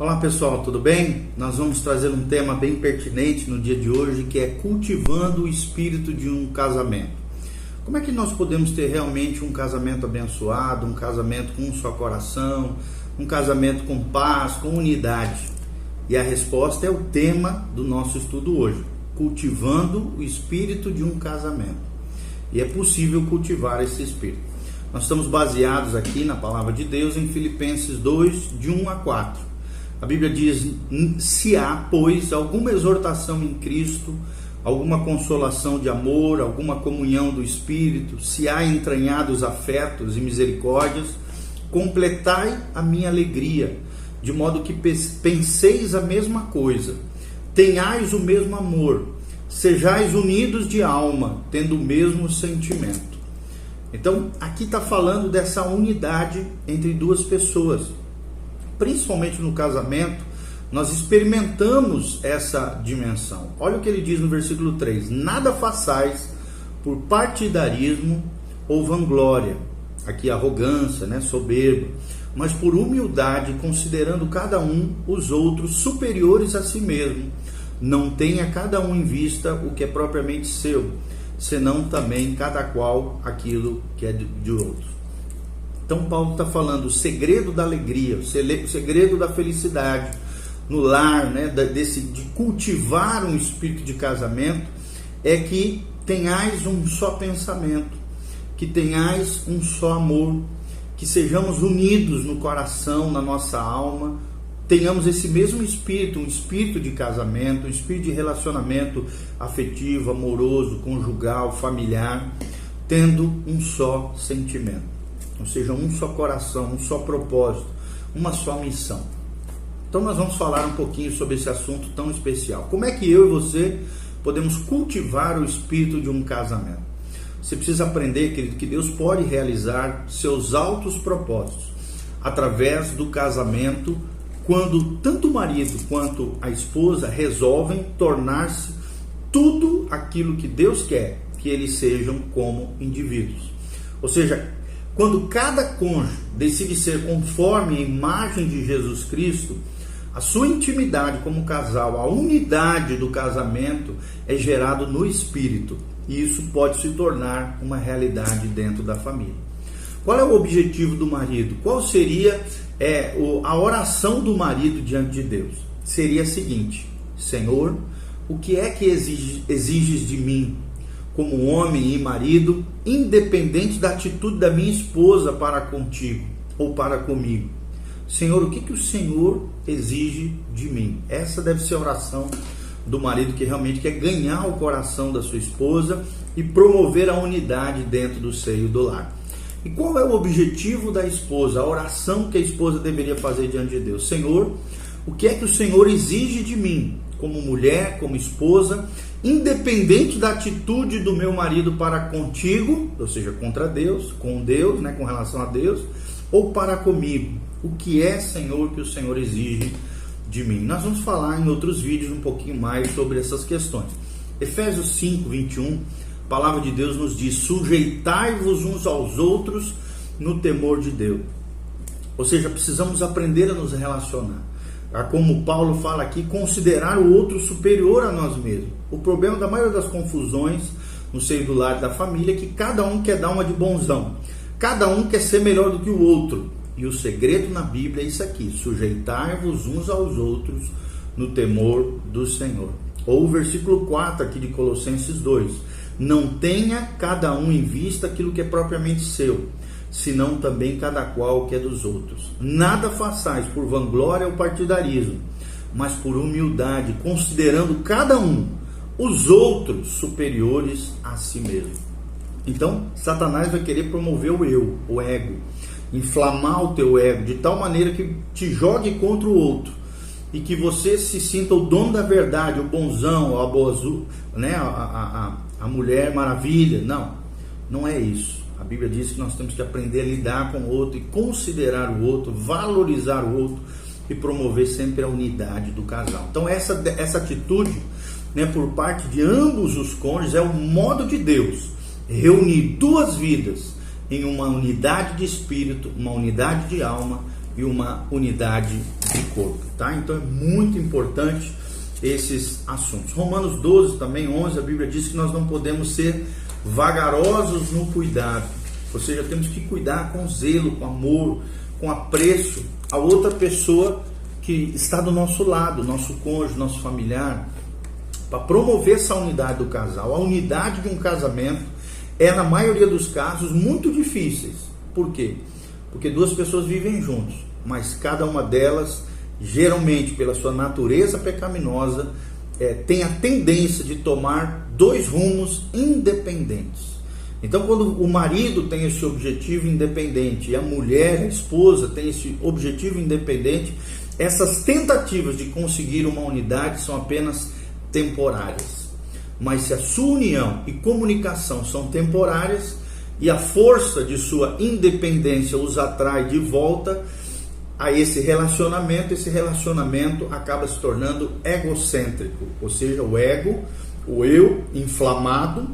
Olá pessoal, tudo bem? Nós vamos trazer um tema bem pertinente no dia de hoje, que é cultivando o espírito de um casamento. Como é que nós podemos ter realmente um casamento abençoado, um casamento com um só coração, um casamento com paz, com unidade? E a resposta é o tema do nosso estudo hoje, cultivando o espírito de um casamento. E é possível cultivar esse espírito. Nós estamos baseados aqui na palavra de Deus em Filipenses 2, de 1 a 4. A Bíblia diz: se há, pois, alguma exortação em Cristo, alguma consolação de amor, alguma comunhão do Espírito, se há entranhados afetos e misericórdias, completai a minha alegria, de modo que penseis a mesma coisa, tenhais o mesmo amor, sejais unidos de alma, tendo o mesmo sentimento. Então, aqui está falando dessa unidade entre duas pessoas. Principalmente no casamento, nós experimentamos essa dimensão. Olha o que ele diz no versículo 3: nada façais por partidarismo ou vanglória, aqui arrogância, soberba, mas por humildade, considerando cada um os outros superiores a si mesmo. Não tenha cada um em vista o que é propriamente seu, senão também cada qual aquilo que é de outro. Então Paulo está falando o segredo da alegria, o segredo da felicidade no lar, de cultivar um espírito de casamento, é que tenhais um só pensamento, que tenhais um só amor, que sejamos unidos no coração, na nossa alma, tenhamos esse mesmo espírito, um espírito de casamento, um espírito de relacionamento afetivo, amoroso, conjugal, familiar, tendo um só sentimento. Ou seja, um só coração, um só propósito, uma só missão. Então nós vamos falar um pouquinho sobre esse assunto tão especial. Como é que eu e você podemos cultivar o espírito de um casamento? Você precisa aprender, querido, que Deus pode realizar seus altos propósitos através do casamento, quando tanto o marido quanto a esposa resolvem tornar-se tudo aquilo que Deus quer que eles sejam como indivíduos. Ou seja, quando cada cônjuge decide ser conforme a imagem de Jesus Cristo, a sua intimidade como casal, a unidade do casamento é gerado no Espírito. E isso pode se tornar uma realidade dentro da família. Qual é o objetivo do marido? Qual seria a oração do marido diante de Deus? Seria a seguinte: Senhor, o que é que exiges de mim? Como homem e marido, independente da atitude da minha esposa para contigo ou para comigo. Senhor, o que o Senhor exige de mim? Essa deve ser a oração do marido que realmente quer ganhar o coração da sua esposa e promover a unidade dentro do seio do lar. E qual é o objetivo da esposa? A oração que a esposa deveria fazer diante de Deus. Senhor, o que é que o Senhor exige de mim? Como mulher, como esposa, independente da atitude do meu marido para contigo, ou seja, contra Deus, com Deus, com relação a Deus, ou para comigo. O que é, Senhor, que o Senhor exige de mim? Nós vamos falar em outros vídeos um pouquinho mais sobre essas questões. Efésios 5, 21, a palavra de Deus nos diz: sujeitai-vos uns aos outros no temor de Deus. Ou seja, precisamos aprender a nos relacionar. Como Paulo fala aqui, considerar o outro superior a nós mesmos. O problema da maioria das confusões no seio do lar e da família é que cada um quer dar uma de bonzão. Cada um quer ser melhor do que o outro. E o segredo na Bíblia é isso aqui: sujeitar-vos uns aos outros no temor do Senhor. Ou o versículo 4 aqui de Colossenses 2: não tenha cada um em vista aquilo que é propriamente seu, senão também cada qual que é dos outros. Nada façais por vanglória ou partidarismo, mas por humildade, considerando cada um os outros superiores a si mesmo. Então, Satanás vai querer promover o eu, o ego, inflamar o teu ego, de tal maneira que te jogue contra o outro, e que você se sinta o dono da verdade, o bonzão, a boa azul, a mulher maravilha. Não é isso. A Bíblia diz que nós temos que aprender a lidar com o outro e considerar o outro, valorizar o outro e promover sempre a unidade do casal. Então essa atitude, por parte de ambos os cônjuges, é o modo de Deus reunir duas vidas em uma unidade de espírito, uma unidade de alma e uma unidade de corpo, tá? Então é muito importante esses assuntos. Romanos 12 também, 11, a Bíblia diz que nós não podemos ser vagarosos no cuidado, ou seja, temos que cuidar com zelo, com amor, com apreço a outra pessoa que está do nosso lado, nosso cônjuge, nosso familiar, para promover essa unidade do casal. A unidade de um casamento é, na maioria dos casos, muito difíceis. Por quê? Porque duas pessoas vivem juntos, mas cada uma delas, geralmente pela sua natureza pecaminosa, tem a tendência de tomar dois rumos independentes. Então, quando o marido tem esse objetivo independente e a mulher, a esposa, tem esse objetivo independente, essas tentativas de conseguir uma unidade são apenas temporárias. Mas se a sua união e comunicação são temporárias e a força de sua independência os atrai de volta a esse relacionamento acaba se tornando egocêntrico, ou seja, o ego, o eu inflamado,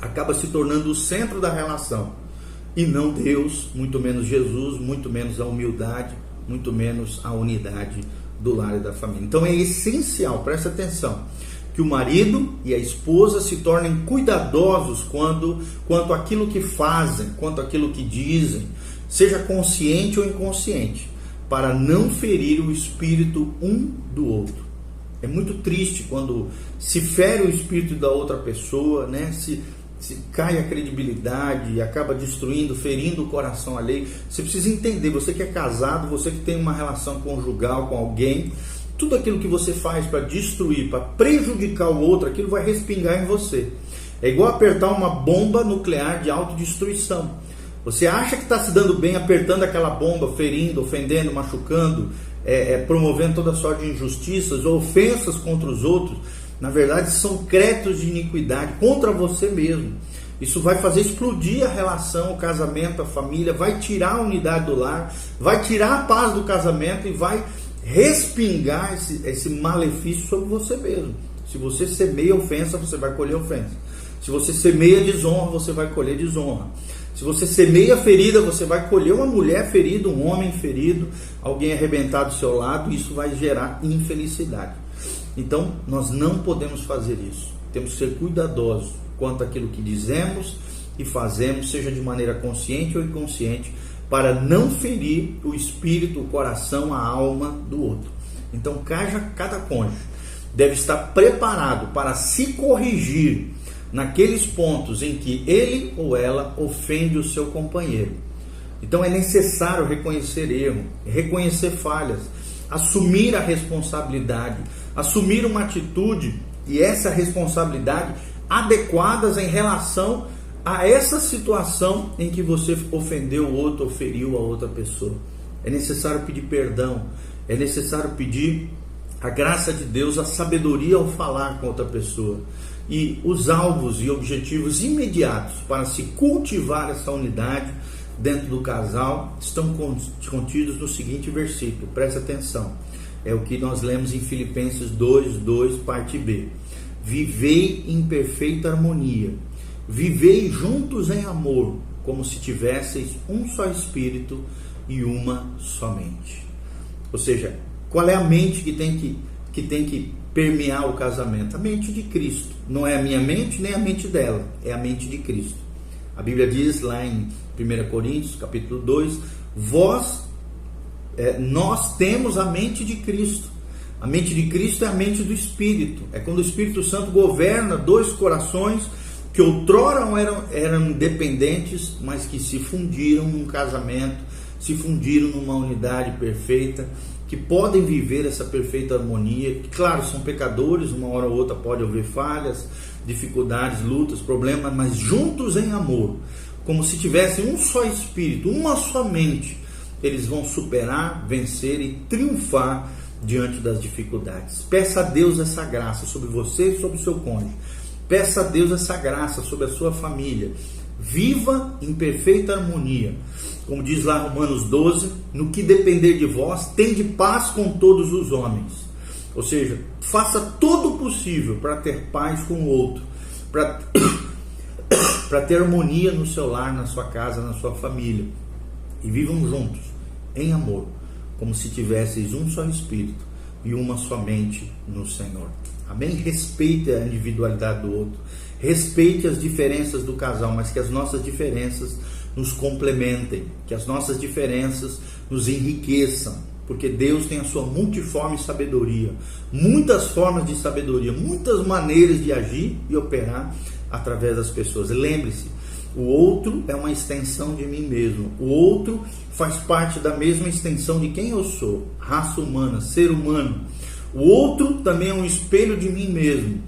acaba se tornando o centro da relação, e não Deus, muito menos Jesus, muito menos a humildade, muito menos a unidade do lar e da família. Então é essencial, presta atenção, que o marido e a esposa se tornem cuidadosos quanto àquilo que fazem, quanto àquilo que dizem, seja consciente ou inconsciente, para não ferir o espírito um do outro. É muito triste quando se fere o espírito da outra pessoa, né? Se cai a credibilidade e acaba destruindo, ferindo o coração alheio. Você precisa entender, você que é casado, você que tem uma relação conjugal com alguém, tudo aquilo que você faz para destruir, para prejudicar o outro, aquilo vai respingar em você. É igual apertar uma bomba nuclear de autodestruição. Você acha que está se dando bem apertando aquela bomba, ferindo, ofendendo, machucando, promovendo toda sorte de injustiças ou ofensas contra os outros. Na verdade, são créditos de iniquidade contra você mesmo. Isso vai fazer explodir a relação, o casamento, a família, vai tirar a unidade do lar, vai tirar a paz do casamento e vai respingar esse malefício sobre você mesmo. Se você semeia ofensa, você vai colher ofensa. Se você semeia desonra, você vai colher desonra. Se você semeia ferida, você vai colher uma mulher ferida, um homem ferido, alguém arrebentado do seu lado, e isso vai gerar infelicidade. Então, nós não podemos fazer isso. Temos que ser cuidadosos quanto àquilo que dizemos e fazemos, seja de maneira consciente ou inconsciente, para não ferir o espírito, o coração, a alma do outro. Então, cada cônjuge deve estar preparado para se corrigir naqueles pontos em que ele ou ela ofende o seu companheiro. Então, é necessário reconhecer erro, reconhecer falhas, assumir a responsabilidade, assumir uma atitude e essa responsabilidade adequadas em relação a essa situação em que você ofendeu o outro ou feriu a outra pessoa. É necessário pedir perdão, é necessário pedir a graça de Deus, a sabedoria ao falar com outra pessoa. E os alvos e objetivos imediatos para se cultivar essa unidade dentro do casal estão contidos no seguinte versículo, presta atenção. É o que nós lemos em Filipenses 2:2, parte B. Vivei em perfeita harmonia, vivei juntos em amor, como se tivesseis um só espírito e uma só mente. Ou seja, qual é a mente que tem que permear o casamento? A mente de Cristo. Não é a minha mente nem a mente dela, é a mente de Cristo. A Bíblia diz lá em 1 Coríntios, capítulo 2, nós temos a mente de Cristo. A mente de Cristo é a mente do Espírito. É quando o Espírito Santo governa dois corações que outrora eram independentes, mas que se fundiram num casamento, se fundiram numa unidade perfeita, que podem viver essa perfeita harmonia. Claro, são pecadores, uma hora ou outra pode haver falhas, dificuldades, lutas, problemas, mas juntos em amor, como se tivessem um só espírito, uma só mente, eles vão superar, vencer e triunfar diante das dificuldades. Peça a Deus essa graça sobre você e sobre o seu cônjuge. Peça a Deus essa graça sobre a sua família. Viva em perfeita harmonia. Como diz lá Romanos 12, no que depender de vós, tende paz com todos os homens. Ou seja, faça todo o possível para ter paz com o outro, para ter harmonia no seu lar, na sua casa, na sua família. E vivam juntos, em amor. como se tivesseis um só Espírito e uma só mente no Senhor. Amém? Respeite a individualidade do outro, respeite as diferenças do casal, mas que as nossas diferenças nos complementem, que as nossas diferenças nos enriqueçam, porque Deus tem a sua multiforme sabedoria, muitas formas de sabedoria, muitas maneiras de agir e operar através das pessoas. Lembre-se, o outro é uma extensão de mim mesmo, o outro faz parte da mesma extensão de quem eu sou, raça humana, ser humano. O outro também é um espelho de mim mesmo.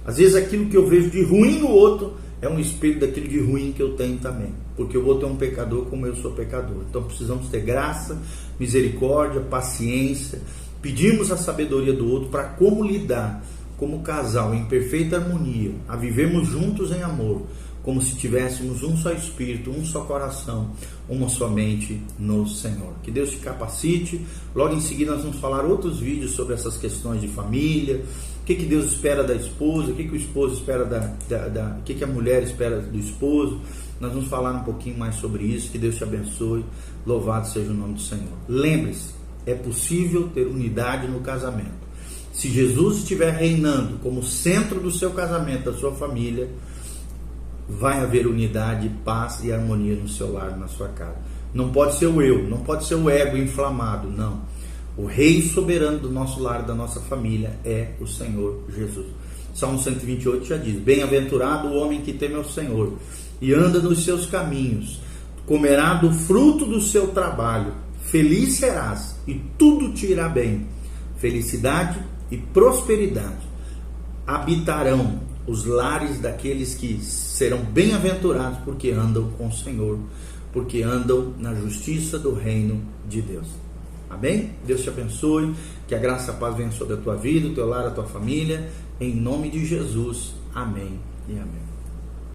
Às vezes aquilo que eu vejo de ruim no outro é um espelho daquilo de ruim que eu tenho também, porque o outro é um pecador como eu sou pecador. Então precisamos ter graça, misericórdia, paciência, pedirmos a sabedoria do outro para como lidar como casal em perfeita harmonia, a vivermos juntos em amor, como se tivéssemos um só Espírito, um só coração, uma só mente no Senhor. Que Deus te capacite. Logo em seguida nós vamos falar outros vídeos sobre essas questões de família, o que Deus espera da esposa, o que o esposo espera o que a mulher espera do esposo. Nós vamos falar um pouquinho mais sobre isso. Que Deus te abençoe. Louvado seja o nome do Senhor. Lembre-se, é possível ter unidade no casamento. Se Jesus estiver reinando como centro do seu casamento, da sua família, vai haver unidade, paz e harmonia no seu lar, na sua casa. Não pode ser o eu, não pode ser o ego inflamado, não. O rei soberano do nosso lar, da nossa família, é o Senhor Jesus. Salmo 128 já diz: bem-aventurado o homem que teme ao Senhor e anda nos seus caminhos, comerá do fruto do seu trabalho, feliz serás e tudo te irá bem. Felicidade e prosperidade habitarão os lares daqueles que serão bem-aventurados, porque andam com o Senhor, porque andam na justiça do reino de Deus. Amém? Deus te abençoe, que a graça e a paz venham sobre a tua vida, o teu lar, a tua família, em nome de Jesus. Amém e amém.